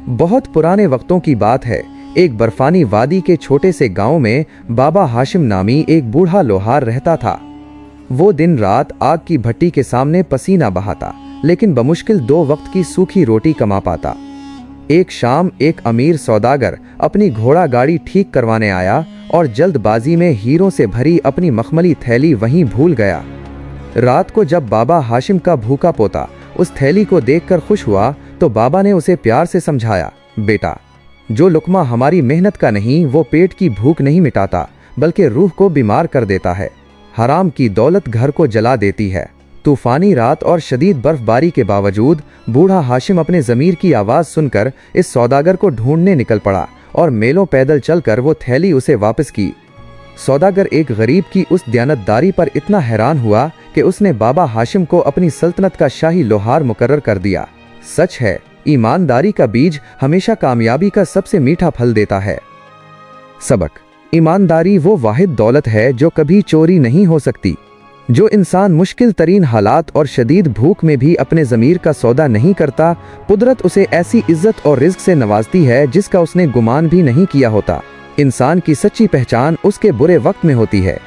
बहुत पुराने वक्तों की बात है। एक बर्फानी वादी के छोटे से गांव में बाबा हाशिम नामी एक बूढ़ा लोहार रहता था। वो दिन रात आग की भट्टी के सामने पसीना बहाता, लेकिन बमुश्किल 2 वक्त की सूखी रोटी कमा पाता। एक शाम एक अमीर सौदागर अपनी घोड़ा गाड़ी ठीक करवाने आया और जल्दबाजी में हीरों से भरी अपनी मखमली थैली वहीं भूल गया। रात को जब बाबा हाशिम का भूखा पोता उस थैली को देखकर खुश हुआ तो बाबा ने उसे प्यार से समझाया, बेटा, जो लुकमा हमारी मेहनत का नहीं वो पेट की भूख नहीं मिटाता बल्कि रूह को बीमार कर देता है। हराम की दौलत घर को जला देती है। तूफानी रात और शदीद बर्फबारी के बावजूद बूढ़ा हाशिम अपने ज़मीर की आवाज़ सुनकर इस सौदागर को ढूंढने निकल पड़ा और मेलों पैदल चलकर वो थैली उसे वापस की। सौदागर एक गरीब की उस दयानतदारी पर इतना हैरान हुआ कि उसने बाबा हाशिम को अपनी सल्तनत का शाही लोहार मुकर्रर कर दिया। सच है, ईमानदारी का बीज हमेशा कामयाबी का सबसे मीठा फल देता है। सबक: ईमानदारी वो वाहिद दौलत है जो कभी चोरी नहीं हो सकती। जो इंसान मुश्किल तरीन हालात और शदीद भूख में भी अपने ज़मीर का सौदा नहीं करता, कुदरत उसे ऐसी इज्जत और रिज़्क से नवाजती है जिसका उसने गुमान भी नहीं किया होता। इंसान की सच्ची पहचान उसके बुरे वक्त में होती है।